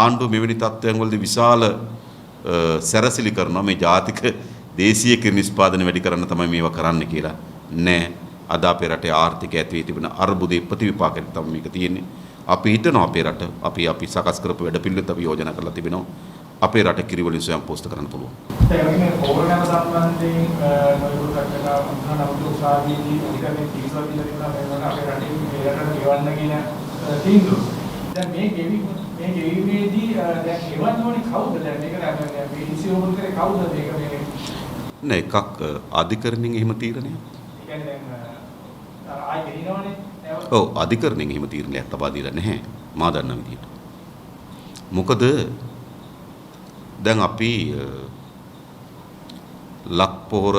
ආණ්ඩුව මෙවැනි තත්ත්වයන් වලදී විශාල සැරසිලි කරනවා මේ ජාතික දේශීය කිරි නිෂ්පාදනය වැඩි කරන්න තමයි මේවා කරන්න කියලා. නෑ. අද අපේ රටේ ආර්ථිකය ඇති වී තිබෙන අර්බුදේ ප්‍රතිවිපාකයක් තමයි මේක තියෙන්නේ. අපි හිතනවා අපේ රට අපි සකස් කරපු වැඩපිළිවෙලත් අපි යෝජනා කරලා තිබෙනවා. අපේ රට කිරි වලින් ස්වයං පෝෂ්‍ය කරන්න පුළුවන්. දැන් මේ පෞරණම සම්බන්ධයෙන් නොයෙකුත් රටක උන්වහන්සේ උසාවියේදී අධිකරණයේ තීන්දුවක් දීලා තිබුණා මේ අපේ රටේ මේ රටට ගෙවන්න කියන තීන්දුව. දැන් මේ ගෙවීමේදී දැන් ගෙවන්න ඕනේ කවුද? දැන් මේක මේ ඉසියෝබල් කරේ කවුද මේක මේ නෑ එකක් අධිකරණයෙන් එහෙම තීරණයක්. ඒ කියන්නේ දැන් ආයෙ ගෙනිනවනේ. ඔව් අධිකරණයෙන් එහෙම තීරණයක් තබා දීලා නැහැ මා දන්න විදිහට. මොකද දැන් අපි ලක් පොහොර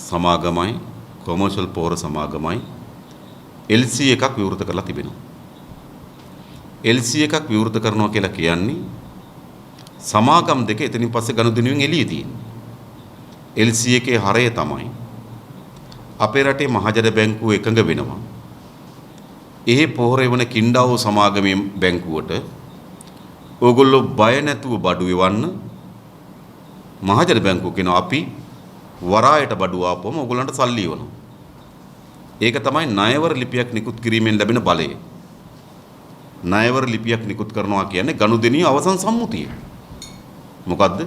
සමාගමයි කොමර්ෂල් පොහොර සමාගමයි LC එකක් විවෘත කරලා තිබෙනවා. LC එකක් විවෘත කරනවා කියලා කියන්නේ සමාගම් දෙක එතනින් පස්සේ ගනුදෙනුවෙන් එළියේ තියෙනවා. LC එකේ හරය තමයි අපේ රටේ මහජන බැංකුව එකඟ වෙනවා. එහි පොහොර එවන කින්ඩාව සමාගමේ බැංකුවට ඕගොල්ලෝ බය නැතුව බඩු එවන්න මහජන බැංකුව කියනවා අපි වරායට බඩු ආපුවම ඕගොල්ලන්ට සල්ලි එවනවා. ඒක තමයි ණයවර ලිපියක් නිකුත් කිරීමෙන් ලැබෙන බලය. ණයවර ලිපියක් නිකුත් කරනවා කියන්නේ ගනුදෙනුවේ අවසන් සම්මුතිය. මොකද්ද?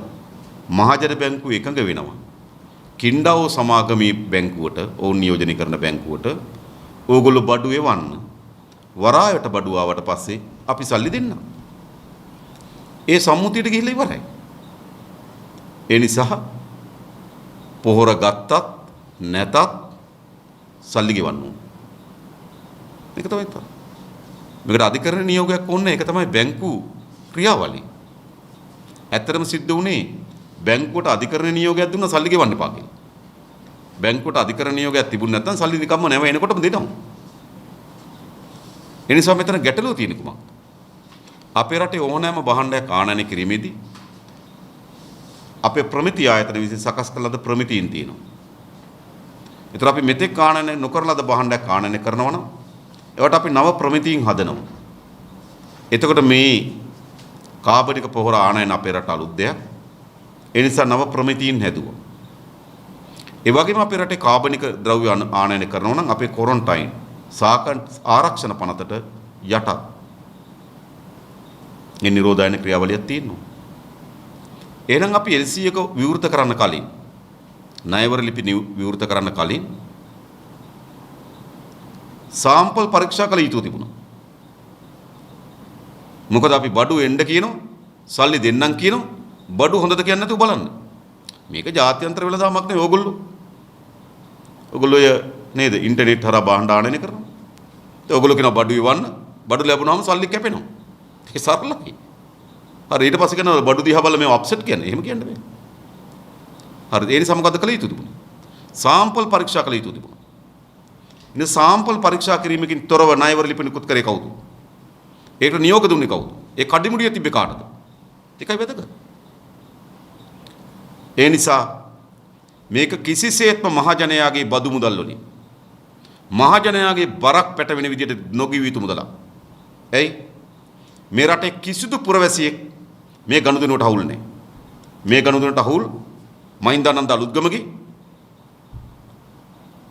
මහජන බැංකුව එකඟ වෙනවා. කින්ඩාව සමාගමේ බැංකුවට ඕන් නියෝජනය කරන බැංකුවට ඕගොල්ලෝ බඩු එවන්න වරායට බඩු ආවට පස්සේ අපි සල්ලි දෙන්න. ඒ සම්මුතියට ගිහිල්ලා ඉවරයි. ඒ නිසා පොහොර ගත්තත් නැතත් සල්ලි ගෙවන්න ඕන. මේක තමයි තරම. මේකට අධිකරණ නියෝගයක් ඕනේ. ඒක තමයි බැංකු ක්‍රියාවලිය. ඇත්තටම සිද්ධ වුණේ බැංකුවට අධිකරණ නියෝගයක් දුන්නා සල්ලි ගෙවන්න එපා කියලා. බැංකුවට අධිකරණ නියෝගයක් තිබුණ නැත්නම් සල්ලි නිකම්ම නැව එනකොටම දෙනවා. ඒ නිසා මෙතන ගැටලුව තියෙන කුමක්ද? අපේ රටේ ඕනෑම භාණ්ඩයක් ආනයනය කිරීමේදී අපේ ප්‍රමිති ආයතන විසින් සකස් කළ ලද ප්‍රමිතීන් තියෙනවා. ඒතර අපි මෙතෙක් ආනයනය නොකරන ලද භාණ්ඩයක් ආනයනය කරනවා නම් ඒවට අපි නව ප්‍රමිතීන් හදනවා. එතකොට මේ කාබනික පොහොර ආනයන අපේ රට අලුත් දෙයක්. ඒ නිසා නව ප්‍රමිතීන් හැදුවා. ඒ වගේම අපේ රටේ කාබනික ද්‍රව්‍ය ආනයනය කරනවා නම් අපේ කොරන්ටයින් ආරක්ෂණ පනතට යටත් ඒ නිරෝධායන ක්‍රියාවලියක් තියෙනවා. එහෙනම් අපි LC එක විවෘත කරන්න කලින් ණයවර ලිපි විවෘත කරන්න කලින් සාම්පල් පරීක්ෂා කළ යුතු තිබුණා. මොකද අපි බඩු එන්න කියනවා, සල්ලි දෙන්නම් කියනවා, බඩු හොඳද කියන්නේ නැතුව බලන්න. මේක ජාත්‍යන්තර වෙළඳාමක් නෙවෙයි ඕගොල්ලෝ. ඕගොල්ලෝ නේද ඉන්ටර්නෙට් හරහා භාණ්ඩ ආනයනය කරනවා. ඒ ඕගොල්ලෝ කියන බඩු ඉවන්න, බඩු ලැබුණාම සල්ලි කැපෙනවා. ඒ සරලයි. හරි ඊට පස්සේ කියන බඩු දිහා බලලා මේ අප්සෙට් කියන්නේ. එහෙම කියන්න බෑ. හරි ඒ නිසා මොකද්ද කළ යුතු තිබුණේ? සාම්පල් පරීක්ෂා කළ යුතු තිබුණා. ඉතින් සාම්පල් පරීක්ෂා කිරීමකින් තොරව ණයවර ලිපි නිකුත් කරේ කවුද? ඒකට නියෝග දුන්නේ කවුද? ඒ කඩිමුඩිය තිබ්බේ කාටද? ඒකයි වැදගත්. ඒ නිසා මේක කිසිසේත්ම මහජනයාගේ බදු මුදල් වලින් මහජනයාගේ බරක් පැටවෙන විදිහට නොගිය යුතු මුදලක්. එයි මේ රටේ කිසිදු පුරවැසියෙක් මේ ගනුදෙනුවට අවුල් නැහැ. මේ ගනුදෙනුවට අවුල් මහින්දානන්ද අලුත්ගමගේ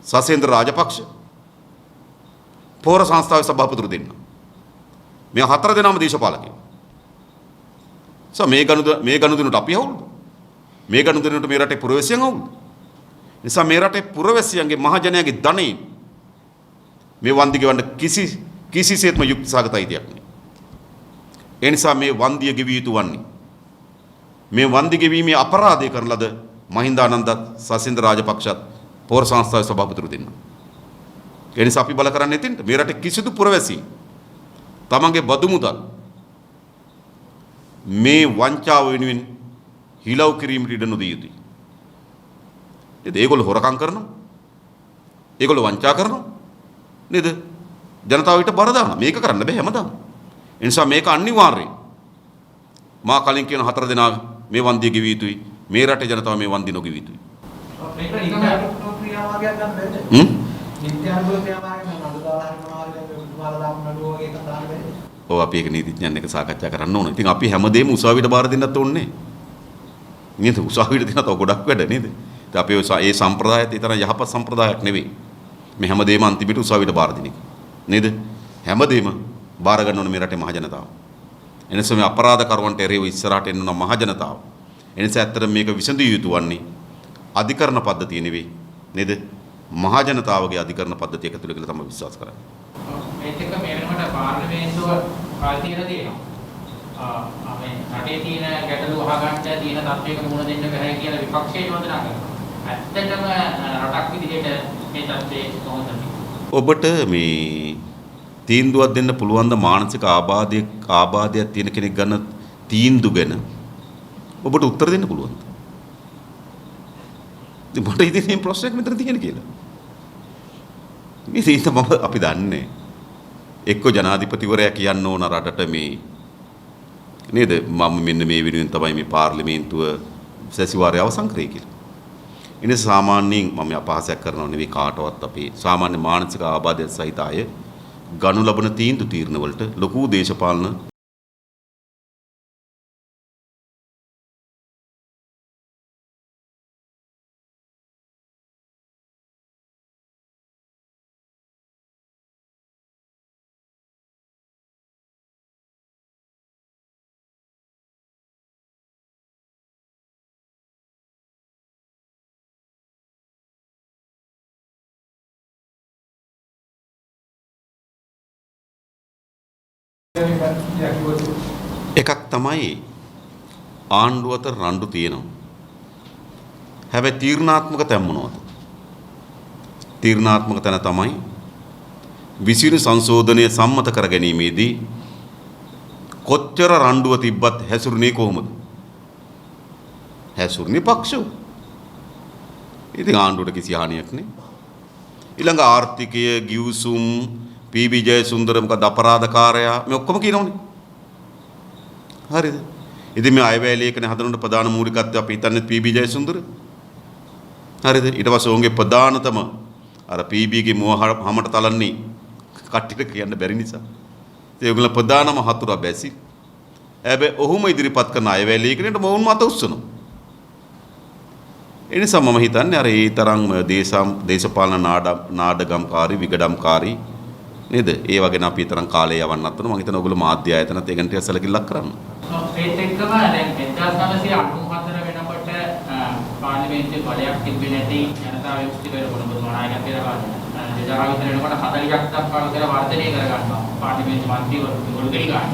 සසේන්ද්‍ර රාජපක්ෂ පොහොර සංස්ථාවේ සභාපතිතුරු දෙන්න. මේ හතර දෙනාම දේශපාලකයෝ. මේ ගනුදෙනුවට අපි අවුල්ද? මේ ගනුදෙනුවට මේ රටේ පුරවැසියන් අවුල්ද? නිසා මේ රටේ පුරවැසියන්ගේ මහජනයාගේ ධනෙ මේ වන්දි ගෙවන්න කිසිසේත්ම යුක්තිසහගත අයිතියක් නෑ. ඒ නිසා මේ වන්දිය ගෙවිය යුතු වන්නේ මේ වන්දි ගෙවීමේ අපරාධය කරන ලද මහින්දානන්දත් සසේන්ද්‍ර රාජපක්ෂත් පොහොර සංස්ථාවේ සභාපතිතුරු දෙන්න. ඒ නිසා අපි බල කරන්නේ එතෙන්ට මේ රටේ කිසිදු පුරවැසි තමන්ගේ බදු මුදල් මේ වංචාව වෙනුවෙන් හිලව් කිරීමට ඉඩ නොදිය යුතුයි. ඒගොල්ලෝ හොරකම් කරනවා. ඒගොල්ලෝ වංචා කරනවා. නේද? ජනතාවට බර දානවා. මේක කරන්න බෑ හැමදාම. ඒ නිසා මේක අනිවාර්යයෙන් මා කලින් කියන හතර දෙනා මේ වන්දිය ගෙවිය යුතුයි. මේ රටේ ජනතාව මේ වන්දි නොගෙවිය යුතුයි. මේක නිත්‍යානුකූල ක්‍රියාමාර්ගයක් ගන්න බැරිද? නිත්‍යානුකූල ක්‍රියාමාර්ගයක් නම් නඩු දාලා හරි මොනවාද තුමාලා දාපු නඩුව වගේ එකක් දාන්න බැරිද? ඔව් අපි ඒක නීතිඥයන් එක්ක සාකච්ඡා කරන්න ඕනේ. ඉතින් අපි හැමදේම උසාවියට බාර දෙන්නත් ඕනේ. නේද? උසාවියට දෙන්නත් ගොඩක් වැඩ නේද? ඉතින් අපි ඒ සම්ප්‍රදායත් ඒ තරම් යහපත් සම්ප්‍රදායක් නෙවෙයි. මේ හැමදේම අන්තිමට උසාවියට බාර දෙන එක. නේද? හැමදේම බාර ගන්න ඕනේ මේ රටේ මහ ජනතාව. එනිසා මේ අපරාධ කරුවන්ට එරෙහිව ඉස්සරහට එන්න මහ ජනතාව. එනිසා ඇත්තට මේක විසඳිය යුතු වන්නේ අධිකරණ පද්ධතිය නෙවෙයි. නේද? මහ ජනතාවගේ අධිකරණ පද්ධතිය එකතුල කියලා තමයි විශ්වාස කරන්නේ. මේක මේ වෙනකොට පාර්ලිමේන්තුව කාල් තියලා තියෙනවා. මේ රටේ තියෙන ගැටලු අහගන්න තියෙන තත්ත්වයක මුහුණ දෙන්න බැහැ කියලා විපක්ෂයේ යෝජනා කරනවා. ඇත්තටම රටක් විදිහට මේ තත්ත්වයේ කොහොමද? ඔබට මේ තීන්දුවක් දෙන්න පුළුවන් ද මානසික ආබාධයක් තියෙන කෙනෙක් ගන්න තීන්දුව ගැන ඔබට උත්තර දෙන්න පුළුවන්ද? ඉතින් මට ඉතින් මේ ප්‍රශ්නයක් මෙතන තියෙන කියලා. ඉතින් මම අපි දන්නේ එක්ක ජනාධිපතිවරයා කියන්න ඕන රටට මේ නේද මම මෙන්න මේ වෙනුවෙන් තමයි මේ පාර්ලිමේන්තුව සැසිවාරය අවසන් කරේ කියලා. ඉතින් සාමාන්‍යයෙන් මම අපහාසයක් කරනව නෙවෙයි කාටවත් අපේ සාමාන්‍ය මානසික ආබාධය සහිත අය ගනු ලබන තීන්දුව වලට ලොකු දේශපාලන එකක් තමයි ආණ්ඩුව අතර රණ්ඩු තියෙනවා. හැබැයි තීරණාත්මක තැන් මොනවද? තීරණාත්මක තැන තමයි විසිරු සංශෝධනය සම්මත කර ගැනීමේදී කොච්චර රණ්ඩුව තිබ්බත් හැසිරුනේ කොහොමද? හැසිරුනේ පක්ෂව. ඉතින් ආණ්ඩුවට කිසි හානියක් නෑ. ඊළඟ ආර්ථිකය ගිවිසුම් පී.බී. ජයසුන්දර මොකද අපරාධකාරයා මේ ඔක්කොම කියනෝනේ. හරිද? ඉතින් මේ අයවැය ලේඛන හදනකොට ප්‍රධාන මූලිකත්වය අපි හිතන්නේ පී.බී. ජයසුන්දර. හරිද? ඊට පස්සේ ඔවුන්ගේ ප්‍රධානතම අර පී.බීගේ මොහමට තලන්නේ කට්ටියට කියන්න බැරි නිසා. ඒ ඔයගොල්ලෝ ප්‍රධානම හතුරා බැසි. හැබැයි ඔහුම ඉදිරිපත් කරන අයවැය ලේඛනයට මොවුන් මත උස්සනවා. ඒ නිසා මම හිතන්නේ අර ඒ තරම් දේශපාලන නාඩගම්කාරී විගඩම්කාරී නේද? ඒ වගේ නම් අපි තරම් කාලය යවන්නත් ඕන. මම හිතනවා ඔයගොල්ලෝ මාධ්‍ය ආයතනත් ඒ ගැන ටිකක් සැලකිල්ලක් කරන්න. ඒත් එක්කම දැන් 1994 වෙනකොට පාර්ලිමේන්තුවේ බලයක් තිබෙන්නේ නැති ජනතා විමුක්ති පෙරමුණ ප්‍රධානායකත්වයට වඩා 2000 විතර වෙනකොට 40ක් දක්වා විතර වර්ධනය කරගන්නවා පාර්ලිමේන්තු මන්ත්‍රීවරු ගොඩ ගන්න.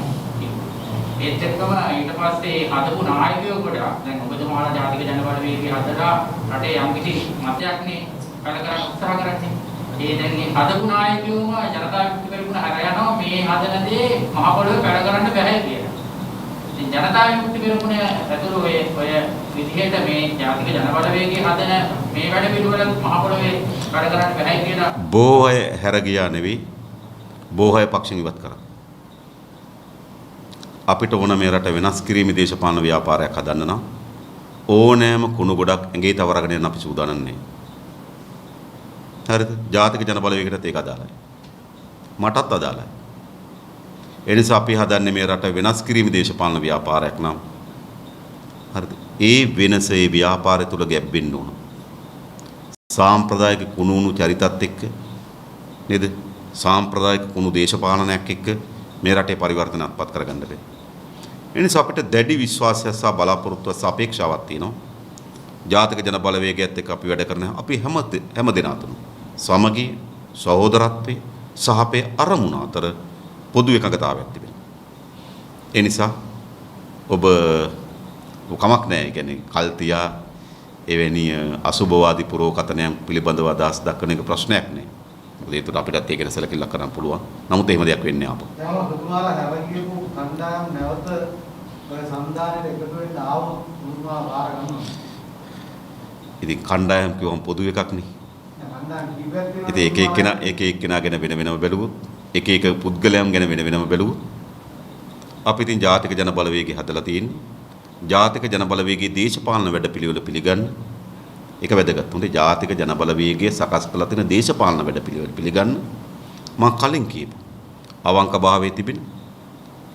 ඒත් එක්කම ඊට පස්සේ හදපු නායකයෝ ගොඩක් දැන් ඔබතුමාලා ජාතික ජනබලවේගය හදලා රටේ යම්කිසි මතයක්නේ වැඩ කරන්න උත්සාහ කරන්නේ. ඒ දැන් මේ හදපු නායකයෝම ජනතා විමුක්ති පෙරමුණ හර යනවා මේ හදන දේ මහ පොළොවේ වැඩ කරන්න බැහැ කියලා. ඉතින් ජනතා විමුක්ති පෙරමුණ ඇතුළු ඔය විදිහට මේ ජාතික ජනබලවේගය හදන මේ වැඩ පිළිවෙල මහ පොළොවේ වැඩ කරන්න බැහැ කියලා බොහෝ අය හැර ගියා නෙවෙයි බොහෝ අය පක්ෂෙන් ඉවත් කරා. අපිට ඕන මේ රට වෙනස් කිරීමේ දේශපාලන ව්‍යාපාරයක් හදන්න නම් ඕනෑම කුණු ගොඩක් ඇඟේ තවරගෙන යන්න අපි සූදානම් නැහැ. හරිද? ජාතික ජනබලවේගයටත් ඒක අදාළයි. මටත් අදාළයි. ඒ නිසා අපි හදන්නේ මේ රට වෙනස් කිරීමේ දේශපාලන ව්‍යාපාරයක් නම් හරිද? ඒ වෙනස ඒ ව්‍යාපාරය තුල ගැබ්බෙන්න ඕන. සාම්ප්‍රදායික කුණුණු චරිතත් එක්ක නේද? සාම්ප්‍රදායික කුණු දේශපාලනයක් එක්ක මේ රටේ පරිවර්තන අත්පත් කරගන්න බැහැ. ඒ නිසා අපිට දැඩි විශ්වාසයක් සහ බලාපොරොත්තුවක් සහ අපේක්ෂාවක් තියෙනවා. ජාතික ජන බලවේගයත් එක්ක අපි වැඩ කරන අපි හැම දෙනා තුන සමගිය, සහෝදරත්වය සහ අපේ අරමුණ අතර පොදු එකඟතාවයක් තිබෙනවා. ඒ නිසා ඔබ කමක් නැහැ. ඒ කියන්නේ කල්තියා එවැනි අසුභවාදී පුරෝකතනයන් පිළිබඳව අදහස් දක්වන එක ප්‍රශ්නයක් නෙවෙයි. මොකද ඒකට අපිටත් ඒක සැලකිල්ලක් කරන්න පුළුවන්. නමුත් එහෙම දෙයක් වෙන්නේ ආපහු. දැන් ඔබතුමාලා හැරගියපු කණ්ඩායම් නැවත ඔය සම්දානයේ එකතු වෙන්න ආවොත් ඔබතුමාලා බාර ගන්නවා. ඉතින් කණ්ඩායම් කියවම පොදු එකක් නේ. කණ්ඩායම් කිව්වත් ඉතින් එක එක්කෙනා ගැන වෙන වෙනම බැලුවොත් එක පුද්ගලයන් ගැන වෙන වෙනම බැලුවොත් අපි ඉතින් ජාතික ජන බලවේගය හදලා තියෙන්නේ. ජාතික ජන බලවේගයේ දේශපාලන වැඩපිළිවෙල පිළිගන්න. ඒක වැදගත්. හොඳේ ජාතික ජන බලවේගයේ සකස් කළ තියෙන දේශපාලන වැඩපිළිවෙල පිළිගන්න. මම කලින් කියපු අවංක භාවයේ තිබෙන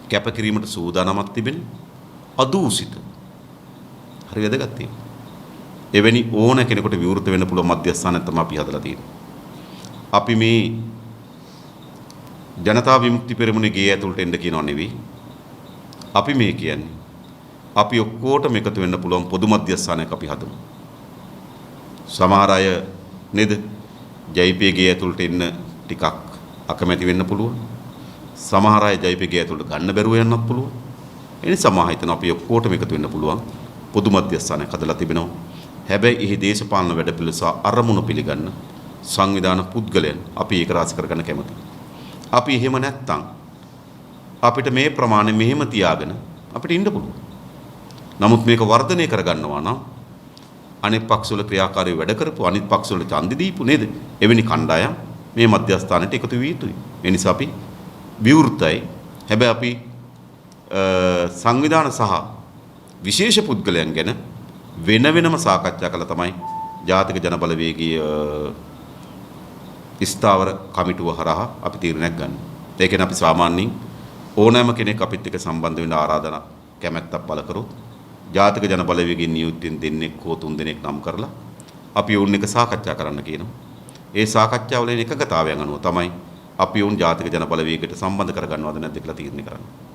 කැපකිරීමට සූදානමක් තිබෙන අදූසිත. හරි වැදගත් ඒක. එවැනි ඕන කෙනෙකුට විවෘත වෙන්න පුළුවන් මධ්‍යස්ථානයක් තමයි අපි හදලා තියෙන්නේ. අපි මේ ජනතා විමුක්ති පෙරමුණේ ගේ ඇතුළට එන්න කියනව නෙවෙයි. අපි මේ කියන්නේ අපි ඔක්කොටම එකතු වෙන්න පුළුවන් පොදු මධ්‍යස්ථානයක් අපි හදමු. සමහර අය නේද ජයිපී ගේ ඇතුළට එන්න ටිකක් අකමැති වෙන්න පුළුවන්. සමහර අය ජයිපී ගේ ඇතුළට ගන්න බැරුව යන්නත් පුළුවන්. ඒ නිසා මම හිතනවා අපි ඔක්කොටම එකතු වෙන්න පුළුවන් පොදු මධ්‍යස්ථානයක් හදලා තිබෙනවා. හැබැයි එහි දේශපාලන වැඩපිළිවෙල සහ අරමුණු පිළිගන්න සංවිධාන පුද්ගලයන් අපි ඒක රාශි කරගන්න කැමතියි. අපි එහෙම නැත්තම් අපිට මේ ප්‍රමාණය මෙහෙම තියාගෙන අපිට ඉන්න පුළුවන්. නමුත් මේක වර්ධනය කරගන්නවා නම් අනිත් පක්ෂවල ක්‍රියාකාරී වැඩ කරපු අනිත් පක්ෂවල ඡන්දි දීපු නේද? එවැනි කණ්ඩායම් මේ මධ්‍යස්ථානයට එකතු විය යුතුයි. ඒ නිසා අපි විවෘතයි. හැබැයි අපි සංවිධාන සහ විශේෂ පුද්ගලයන් ගැන වෙන වෙනම සාකච්ඡා කළා තමයි ජාතික ජන බලවේගයේ ස්ථාවර කමිටුව හරහා අපි තීරණයක් ගන්න. ඒ කියන්නේ අපි සාමාන්‍යයෙන් ඕනෑම කෙනෙක් අපිත් එක්ක සම්බන්ධ වෙන්න ආරාධනා කැමැත්තක් පළ කරොත් ජාතික ජන බලවේගයේ නියුක්තියෙන් දෙන්නෙක් හෝ තුන් දෙනෙක් නම් කරලා අපි වුන් එක සාකච්ඡා කරන්න කියනවා. ඒ සාකච්ඡාවල එකගතාවයන් අනුව තමයි අපි වුන් ජාතික ජන බලවේගයට සම්බන්ධ කරගන්නවද නැද්ද කියලා තීරණය කරන්නේ.